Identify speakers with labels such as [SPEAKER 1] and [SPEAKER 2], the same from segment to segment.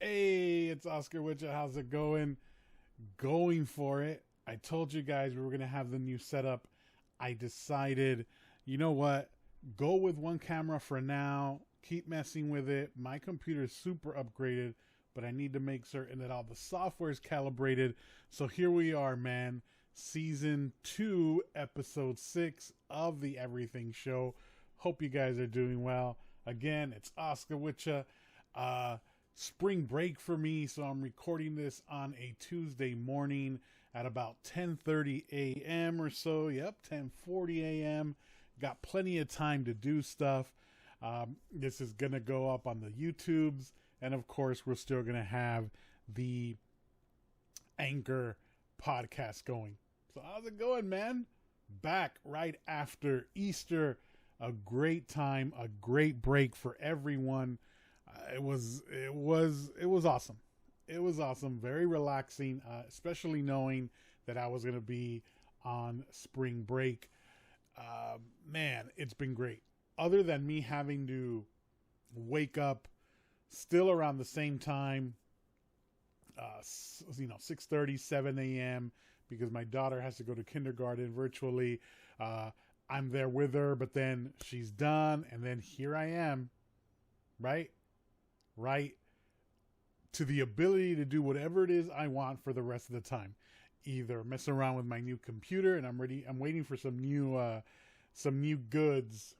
[SPEAKER 1] Hey, it's Oscar Witcher. How's it going? Going for it. I told you guys we were going to have the new setup. I decided, you know what? Go with one camera for now. Keep messing with it. My computer is super upgraded, but I need to make certain that all the software is calibrated. So here we are, man. Season 2, episode 6 of the Everything Show. Hope you guys are doing well. Again, it's Oscar Witcher. Spring break for me, so I'm recording this on a Tuesday morning at about 10:30 a.m. or so. Yep, 10:40 a.m. Got plenty of time to do stuff. This is going to go up on the YouTubes, and of course, we're still going to have the Anchor podcast going. So how's it going, man? Back right after Easter. A great time, a great break for everyone. It was awesome. It was awesome. Very relaxing, especially knowing that I was going to be on spring break. Man, it's been great. Other than me having to wake up still around the same time, 6:30, 7 a.m., because my daughter has to go to kindergarten virtually. I'm there with her, but then she's done, and then here I am, right to the ability to do whatever it is I want for the rest of the time. Either mess around with my new computer, and I'm waiting for some new goods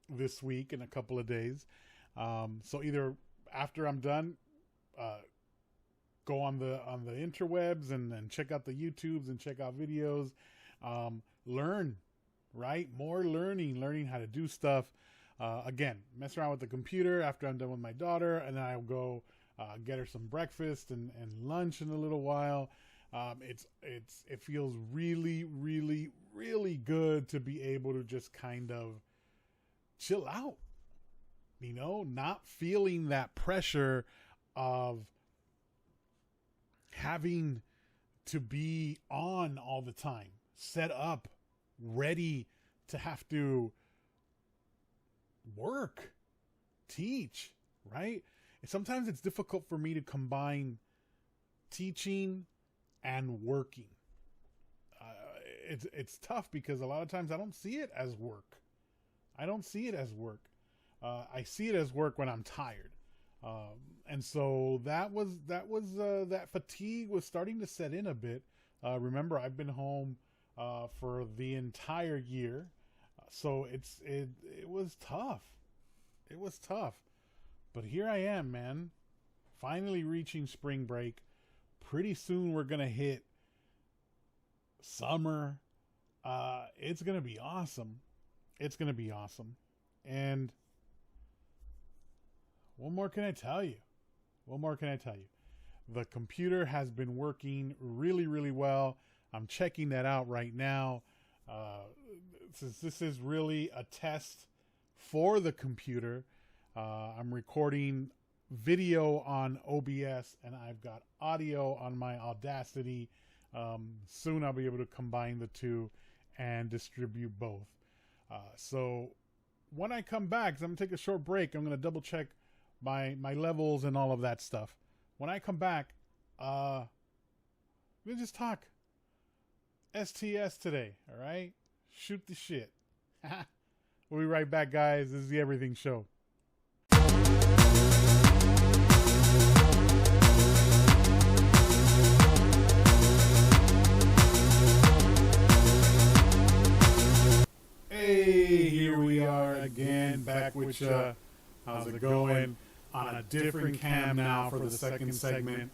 [SPEAKER 1] this week in a couple of days. So either after I'm done, go on the interwebs and check out the YouTubes and check out videos, learn, right? More learning how to do stuff. Again, mess around with the computer after I'm done with my daughter, and then I'll go get her some breakfast and lunch in a little while. It feels really, really, really good to be able to just kind of chill out, not feeling that pressure of having to be on all the time, set up, ready to have to work, teach, right? Sometimes it's difficult for me to combine teaching and working. It's tough because a lot of times I don't see it as work. I see it as work when I'm tired. And so that fatigue was starting to set in a bit. Remember, I've been home for the entire year. So it was tough. It was tough. But here I am, man. Finally reaching spring break. Pretty soon we're going to hit summer. It's going to be awesome. It's going to be awesome. And what more can I tell you? The computer has been working really, really well. I'm checking that out right now. This is really a test for the computer. I'm recording video on OBS, and I've got audio on my Audacity. Soon I'll be able to combine the two and distribute both. So when I come back, 'cause I'm going to take a short break, I'm going to double check my levels and all of that stuff. When I come back, we'll just talk STS today, all right? Shoot the shit. We'll be right back, guys. This is the Everything Show. Hey, here we are again, back with you. How's it going? On a different cam now for the second segment.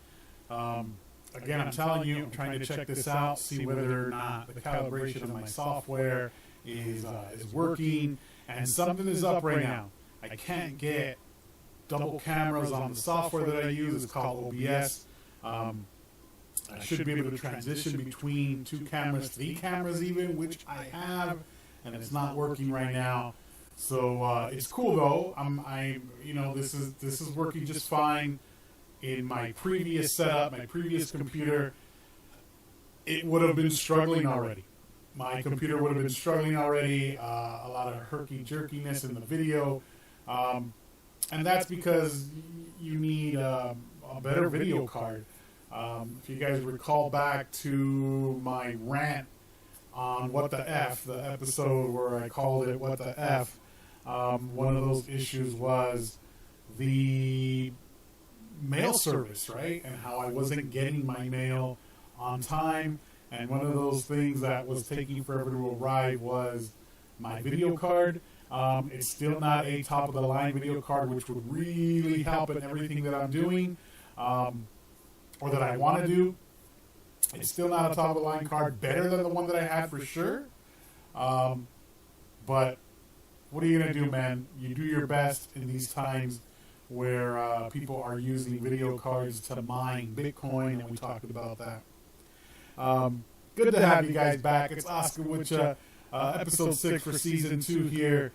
[SPEAKER 1] Again, I'm telling you, I'm trying to check this out, see whether or not the calibration of my software is working. And something is up right now. I can't get double cameras on the software that I use. It's called OBS. I should be able to transition between 2 cameras, 3 cameras even, which I have, and it's not working right now. So it's cool though. This is working just fine. In my previous setup, my previous computer, it would have been struggling already. My computer would have been struggling already. A lot of herky-jerkiness in the video. And that's because you need a better video card. If you guys recall back to my rant on What the F, the episode where I called it What the F, one of those issues was the mail service, right? And how I wasn't getting my mail on time. And one of those things that was taking forever to arrive was my video card. It's still not a top-of-the-line video card, which would really help in everything that I'm doing, or that I want to do. It's still not a top-of-the-line card, better than the one that I had for sure. But what are you going to do, man? You do your best in these times where people are using video cards to mine Bitcoin, and we talked about that. Good to have you guys back. It's Oscar with you. Episode 6 for season 2 here.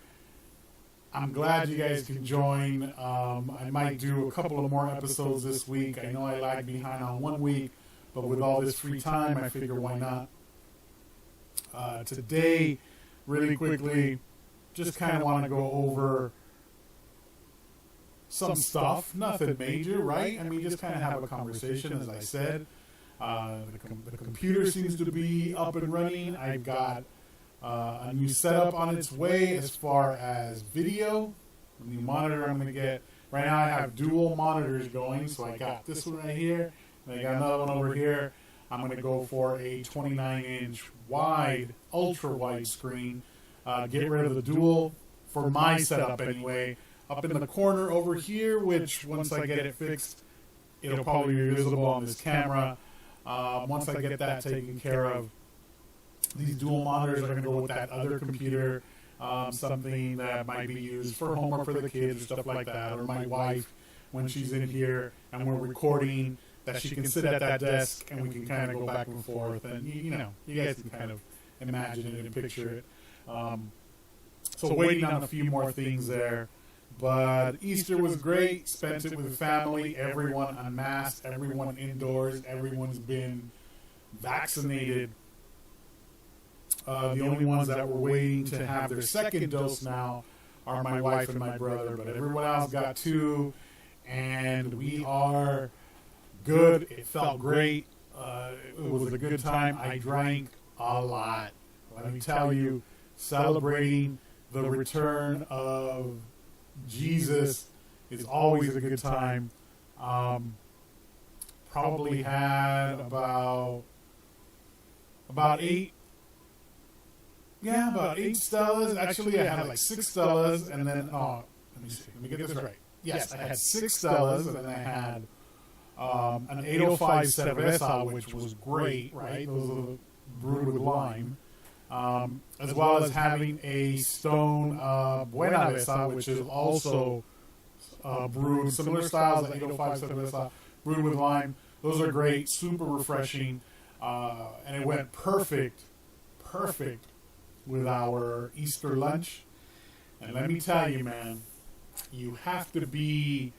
[SPEAKER 1] I'm glad you guys can join. I might do a couple of more episodes this week. I know I lagged behind on 1 week, but with all this free time, I figure why not. Today, really quickly, just kind of want to go over some stuff. Nothing major, right? I mean, just kind of have a conversation, as I said. The computer seems to be up and running. I've got a new setup on its way as far as video. A new monitor I'm going to get. Right now I have dual monitors going, so I got this one right here, and I got another one over here. I'm going to go for a 29-inch wide, ultra-wide screen. Get rid of the dual for my setup anyway. Up in the corner over here, which once I get it fixed, it'll probably be visible on this camera. Once I get that taken care of, these dual monitors are going to go with that other computer, something that might be used for homework for the kids or stuff like that, or my wife when she's in here and we're recording, that she can sit at that desk and we can kind of go back and forth, and you know, you guys can kind of imagine it and picture it. So waiting on a few more things there. But Easter was great. Spent it with family. Everyone unmasked. Everyone indoors. Everyone's been vaccinated. The only ones that were waiting to have their second dose now are my wife and my brother. But everyone else got 2. And we are good. It felt great. It was a good time. I drank a lot. Let me tell you, celebrating the return of Jesus is always a good time. Probably had about 8. Yeah, about 8 Stellas. Actually, I had like 6 Stellas, and then let me see. Let me get this right. Yes, I had 6 Stellas, and then I had an 805 Cerveza, which was great, right? Those are brewed with lime. As well as having a Stone Buena Vesa, which is also brewed similar styles, the 805 Cerveza, brewed with lime. Those are great, super refreshing, and it went perfect with our Easter lunch. And let me tell you, man, you have to be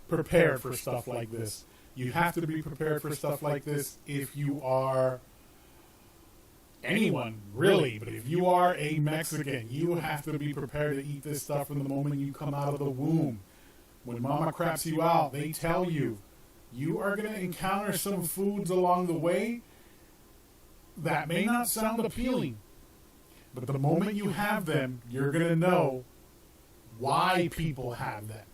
[SPEAKER 1] prepared for stuff like this. You have to be prepared for stuff like this if you are anyone, really. But if you are a Mexican, you have to be prepared to eat this stuff from the moment you come out of the womb. When mama craps you out, they tell you, you are going to encounter some foods along the way that may not sound appealing. But the moment you have them, you're going to know why people have them.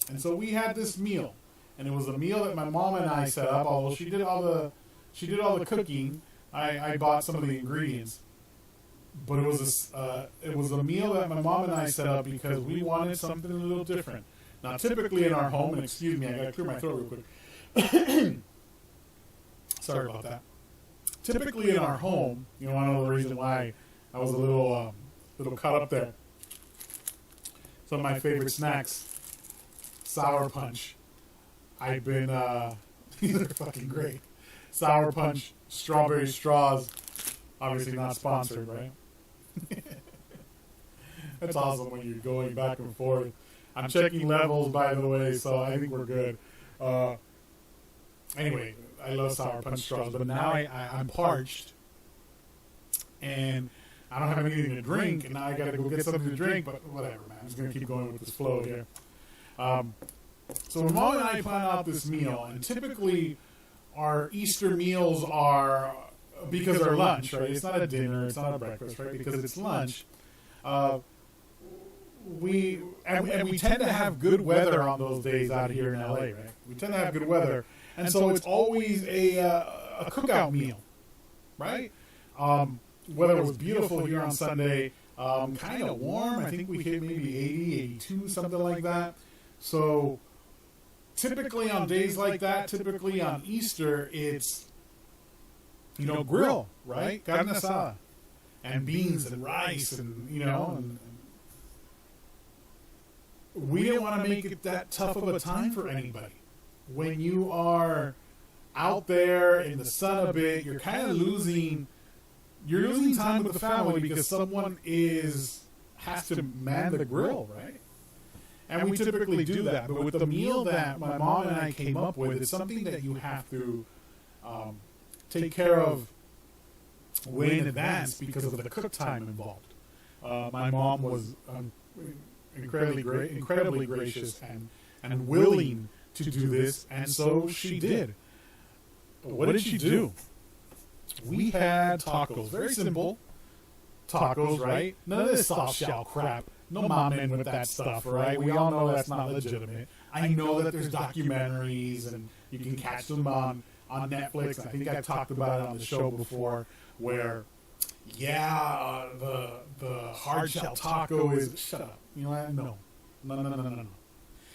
[SPEAKER 1] And so we had this meal, and it was a meal that my mom and I set up. Although she did all the cooking, I bought some of the ingredients. But it was a meal that my mom and I set up because we wanted something a little different. Now, typically in our home, and excuse me, I got to clear my throat real quick. Sorry about that. Typically in our home, you know, I know the reason why I was a little caught up there. Some of my favorite snacks, Sour Punch. I've been, these are fucking great. Sour Punch, strawberry straws, obviously not sponsored, right? That's awesome when you're going back and forth. I'm checking levels, by the way, so I think we're good. Anyway, I love Sour Punch straws, but now I'm parched, and I don't have anything to drink, and now I got to go get something to drink, but whatever, man. I'm just going to keep going with this flow here. So my mom and I plan out this meal, and typically our Easter meals are, because they're lunch, right? It's not a dinner, it's not a breakfast, right? Because it's lunch. We tend to have good weather on those days out here in LA, right? We tend to have good weather, and so it's always a cookout meal, right? Weather was beautiful here on Sunday, kind of warm. I think we hit maybe 80, 82, something like that. So typically on days like that, typically on Easter, it's, grill, right? Carne asada, and beans and rice, and and we didn't want to make it that tough of a time for anybody. When you are out there in the sun a bit, you're kind of losing time with the family because someone has to man the grill, right? And we typically do that. But with the meal that my mom and I came up with, it's something that you have to take care of way in advance because of the cook time involved. My mom was incredibly gracious and willing to do this, and so she did. But what did she do? We had tacos, very simple tacos, right? None of this soft shell crap. No momming with that stuff, right? We all know that's not legitimate. I know that there's documentaries and you can catch them on Netflix. I think I've talked about it on the show before, where the hard shell taco is, shut up. You know what? No.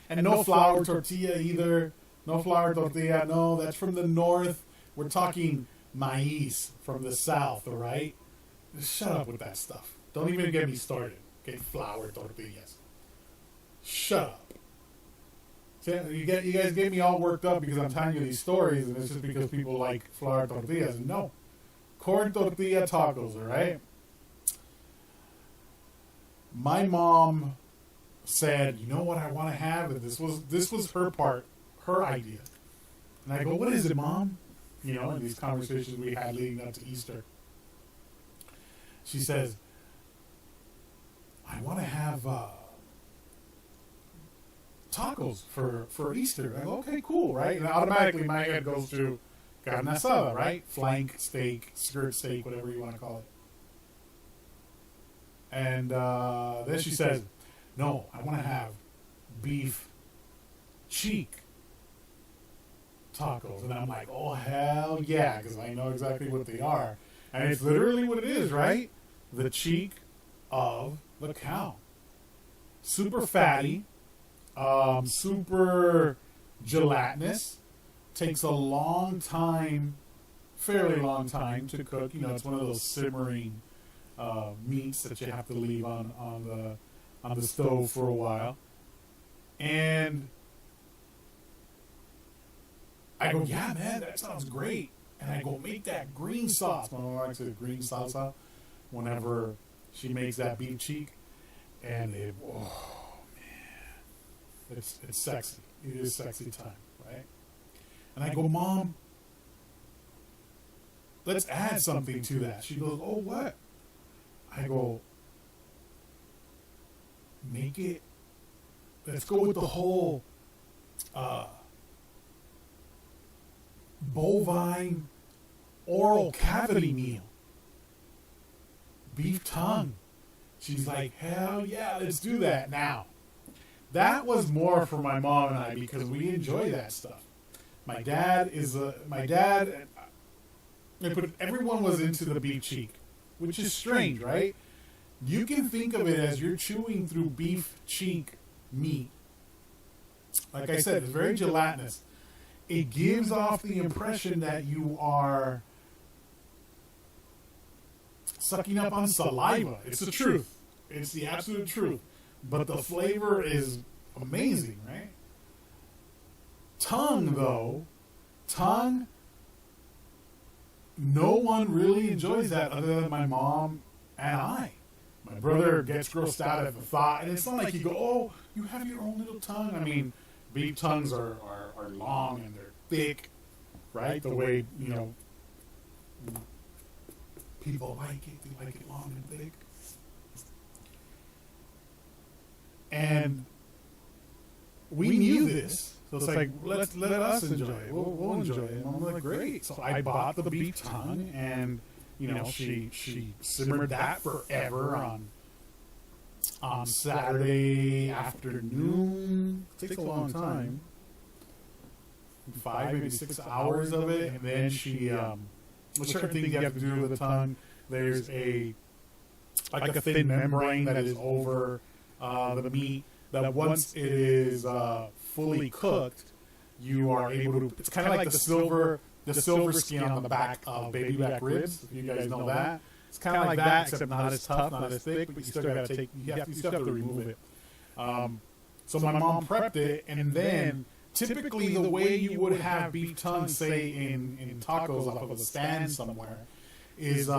[SPEAKER 1] And no flour tortilla either. No flour tortilla. No, that's from the north. We're talking maíz from the south, all right? Just shut up with that stuff. Don't even get me started. Okay, flour tortillas. Shut up. See, you guys get me all worked up because I'm telling you these stories, and it's just because people like flour tortillas. No. Corn tortilla tacos, all right? My mom said, you know what I want to have? And this was her idea. And I go, what is it, Mom? In these conversations we had leading up to Easter. She says, I want to have tacos for Easter. I go, okay, cool, right? And automatically my head goes to carne asada, right? Flank steak, skirt steak, whatever you want to call it. And then she says, no, I want to have beef cheek tacos. And I'm like, oh, hell yeah, because I know exactly what they are. And it's literally what it is, right? The cheek of the cow. Super fatty, super gelatinous, takes a long time, fairly long time to cook. It's one of those simmering meats that you have to leave on the stove for a while. And I go, yeah, man, that sounds great. And I go, make that green sauce. My mom likes it, green salsa, whenever she makes that beef cheek. And oh, man, it's sexy. It is sexy time, right? And I go, Mom, let's add something to that. She goes, oh, what? I go, make it, let's go with the whole bovine oral cavity meal. Beef tongue. She's like, hell yeah, let's do that now. That was more for my mom and I because we enjoy that stuff. My dad, everyone was into the beef cheek, which is strange, right? You can think of it as you're chewing through beef cheek meat. Like I said, it's very gelatinous. It gives off the impression that you are sucking up on saliva. It's the truth. It's the absolute truth. But the flavor is amazing, right? Tongue, though, no one really enjoys that other than my mom and I. My brother gets grossed out at the thought, and it's not like you go, oh, you have your own little tongue. I mean, beef tongues are long and they're thick, right? The way, people like it. They like it long and thick. And we knew this. So it's like, let us enjoy it. We'll enjoy it. And I'm like, great. So I bought the beef tongue, and she simmered that forever on Saturday afternoon. It takes a long time. 5, maybe 6 hours of it, and then she certain things you have to do with the tongue. There's like a thin membrane that is over the meat, that once it is fully cooked, you are able to. It's kind of like the silver skin on the back of baby back ribs. If you guys know that, it's kind of like that, except not as tough, not as thick, but you still got to take. You still have to remove it. So my mom prepped it, and then typically the way you would have beef tongue, say in tacos off of a stand somewhere, is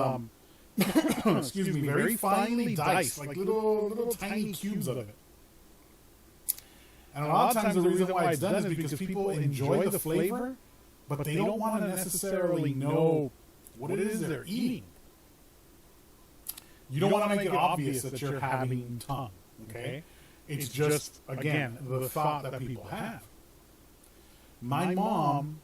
[SPEAKER 1] excuse me, very finely diced, like little tiny cubes of it. And a lot of times the reason why it's done is because people enjoy the flavor, but they don't want to necessarily know what it is they're eating. You don't want to make it obvious that you're having tongue, okay? It's just, again, the thought that people have. My mom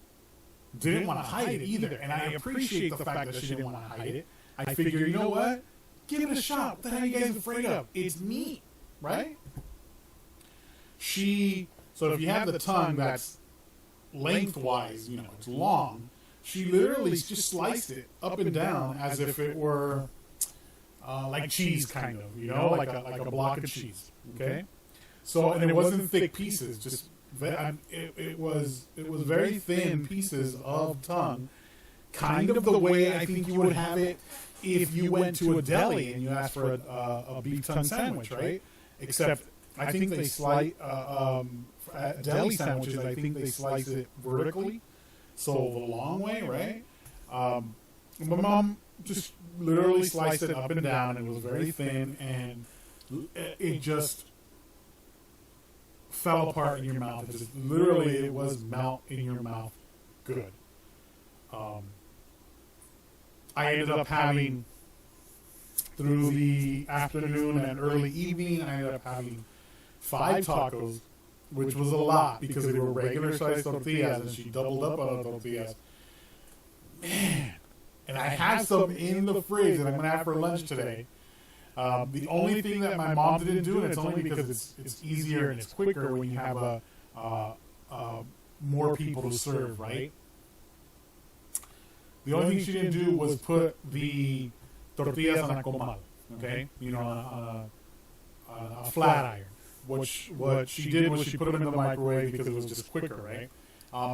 [SPEAKER 1] didn't want to hide it either, and I appreciate the fact that she didn't want to hide it. I figure, you know what? Give it a shot. What the hell are you guys afraid of? It's meat, right? So if you have the tongue that's lengthwise, it's long, she literally just sliced it up and down as if it were like cheese, kind of, like a block of cheese. Okay, so and it wasn't thick pieces, just it was very thin pieces of tongue, kind of the way I think you would have it if you went to a deli and you asked for a beef tongue sandwich, right? Except I think they slice deli sandwiches. I think they slice it vertically, so the long way, right? My mom just literally sliced it up and down. It was very thin, and it just fell apart in your mouth. It just literally, it was melt in your mouth. Good. I ended up having, through the afternoon and early evening, I ended up having 5 tacos, which was a lot because they were regular sized tortillas, and she doubled up on the tortillas. Man, and I have some in the fridge that I'm going to have for lunch today. The only thing that my mom didn't do, and it's only because it's easier and it's quicker when you have more people to serve, right? The only thing she didn't do was put the tortillas on a comal, okay? On a flat iron. What she did was she put them in the microwave because it was just quicker, right?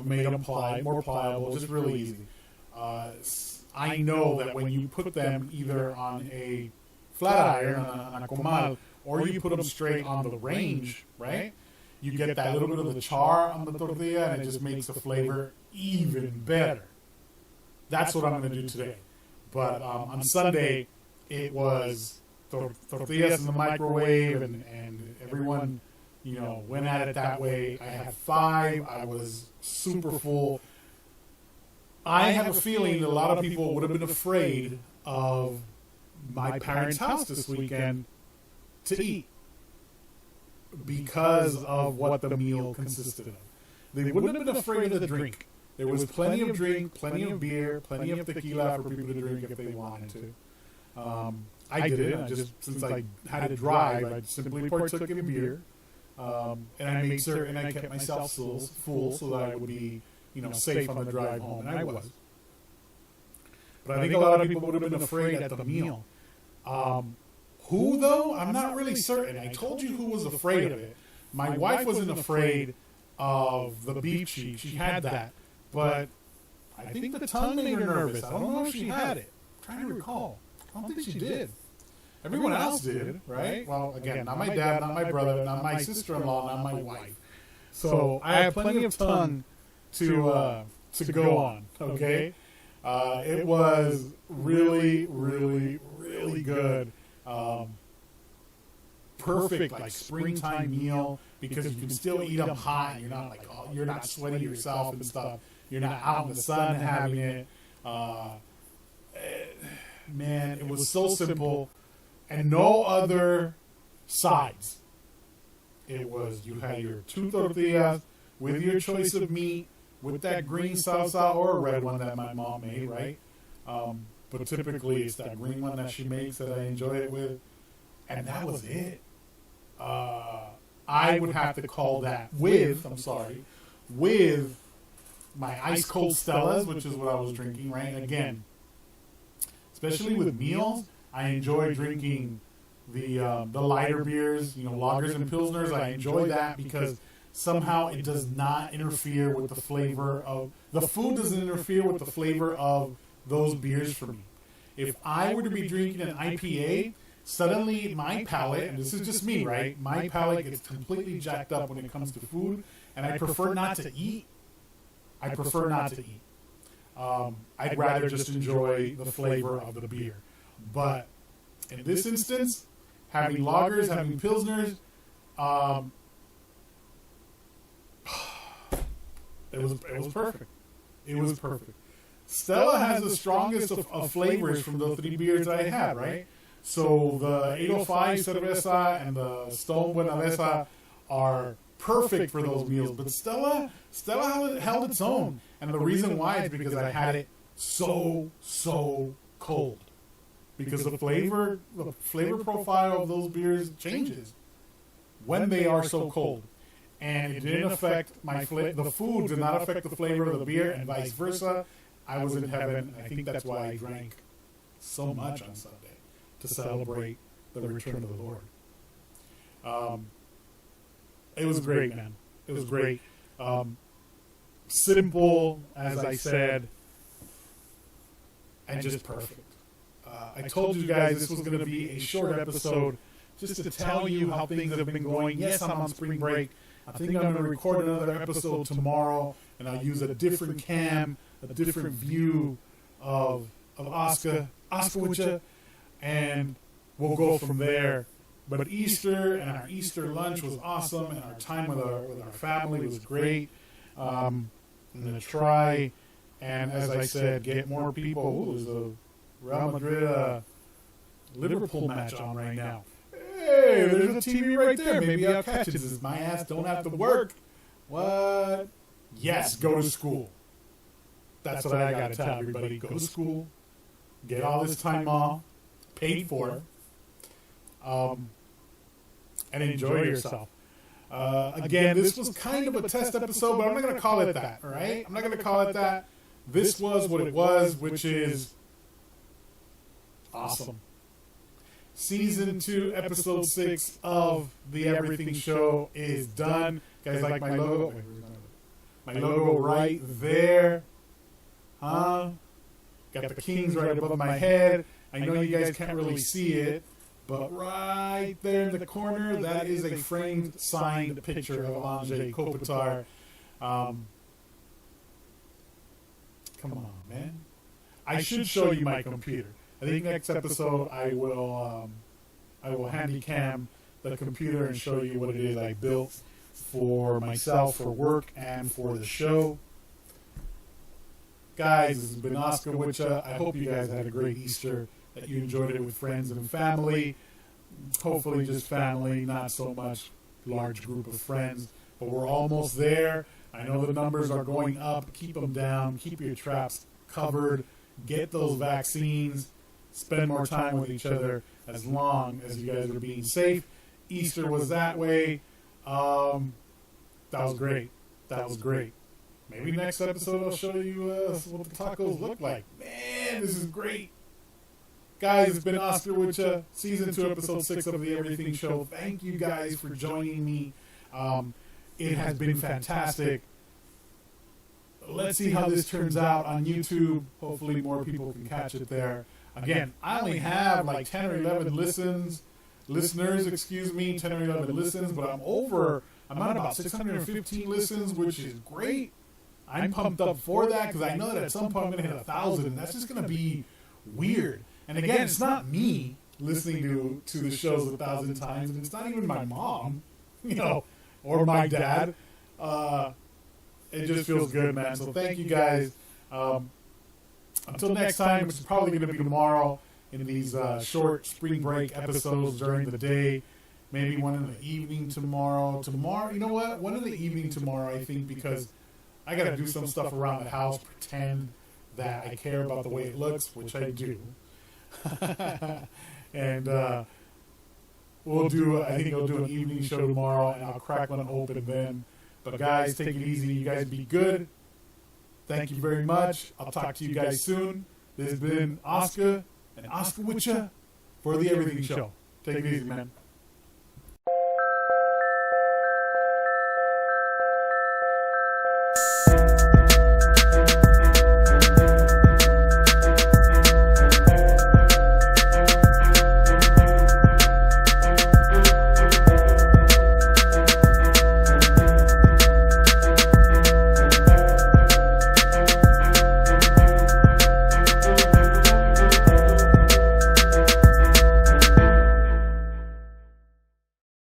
[SPEAKER 1] Made them more pliable, just really easy. I know that when you put them either on a flat iron, on a comal, or you put them straight on the range, right? You get that little bit of the char on the tortilla, and it just makes the flavor even better. That's what I'm going to do today. But on Sunday, it was tortillas in the microwave, and everyone, went at it that way. I had 5. I was super full. I have a feeling that a lot of people would have been afraid of my parents' house this weekend to eat because of what the meal consisted of. They wouldn't have been afraid of the drink. There was plenty of drink, plenty of beer, plenty of tequila for people to drink if they wanted to. I did it. Since I had to drive, I simply partook in beer, and I made certain I kept myself full so that I would be, safe on the drive home, and I was. But I think a lot of people would have been afraid at the meal. Who, though? I'm not really certain. I told you who was afraid of it. My wife wasn't afraid of the beef cheek. She had that. But I think the tongue made her nervous. I don't know if she had it. I'm trying to recall. I don't think she did. Everyone else did, right? Well, again, not my dad, not my brother, not my sister-in-law, not my wife. So I have plenty of tongue to go on, okay? It was really, really, really good. Perfect, like springtime meal, because you can still eat them hot. You're not sweating yourself and stuff. You're not out in the sun having it. Man, it was so simple, and no other sides. It was, you had your two tortillas with your choice of meat, with that green salsa or a red one that my mom made, right? But typically it's that green one that she makes that I enjoy it with. And that was it. I would have to call that with my ice cold Stellas, which is what I was drinking, right? Again, especially with meals, I enjoy drinking the lighter beers, lagers and pilsners. I enjoy that because somehow it does not interfere with the flavor of the food. Doesn't interfere with the flavor of those beers for me. If I were to be drinking an IPA, suddenly my palate, and this is just me, right? My palate gets completely jacked up when it comes to food, and I prefer not to eat. I'd rather just enjoy the flavor of the beer. But in this instance, having lagers, having pilsners, it was perfect. It was perfect. Stella has the strongest of flavors from the three beers that I had, right? So the 805 Cerveza and the Stone Buenaveza are perfect for those meals. But Stella held its own. And the reason why is because I had it so cold. Because the flavor profile of those beers changes when they are so cold. And it didn't affect the food did not affect the flavor of the beer, and vice versa. I was in heaven. I think that's why I drank so much on Sunday, to celebrate the return of the Lord. It was great, man. It was great. Simple, as I said, and just perfect. I told you guys this was going to be a short episode just to tell you how things have been going. Yes, I'm on spring break. I think I'm going to record another episode tomorrow, and I'll use a different cam, a different view of Oscar with you, and we'll go from there. But Easter and our Easter lunch was awesome, and our time with our family was great. I'm going to try, and as I said, get more people. Ooh, there's a Real Madrid Liverpool match on right now. Hey, there's a TV right there. Maybe I'll catch it. This is my ass. Don't have to work. What? Yes, go to school. That's what I got to tell everybody. Go to school. Get all this time off. Paid for. And enjoy yourself. Again, this was kind of a test episode, but I'm not going to call it that, all right? I'm not going to call it that. This was what it was, which is awesome. Season 2, episode 6 of the Everything Show is done. Guys, like my logo? My logo right there. Got the Kings right above my head. I know you guys can't really see it, but right there in the corner, that is a framed, signed picture of Andrzej Kopitar. Come on, man. I should show you my computer. I think next episode I will handycam the computer and show you what it is I built for myself, for work, and for the show. Guys, this has been Oscar with ya. I hope you guys had a great Easter, that you enjoyed it with friends and family. Hopefully just family, not so much large group of friends. But we're almost there. I know the numbers are going up. Keep them down. Keep your traps covered. Get those vaccines. Spend more time with each other as long as you guys are being safe. Easter was that way. That was great. That was great. Maybe next episode I'll show you what the tacos look like. Man, this is great. Guys, it's been Oscar with ya. Season 2, episode 6 of the Everything Show. Thank you guys for joining me. It has been fantastic. Let's see how this turns out on YouTube. Hopefully more people can catch it there. Again, I only have like 10 or 11 listeners, 10 or 11 listens, but I'm at about 615 listens, which is great. I'm pumped up for that because I know that at some point I'm going to hit 1,000, and that's just going to be weird. And again, it's not me listening to the shows 1,000 times, and it's not even my mom, or my dad. It just feels good, man. So thank you guys. Until next time, which is probably going to be tomorrow in these short spring break episodes during the day. Maybe one in the evening tomorrow. You know what? One in the evening tomorrow, I think, because I got to do some stuff around the house, pretend that I care about the way it looks, which I do. And I think I'll do an evening show tomorrow, and I'll crack one open then. But guys, take it easy. You guys be good. Thank you very much. I'll talk to you guys soon. This has been Oscar and Oscar with ya for the Everything Show. Take it easy, man.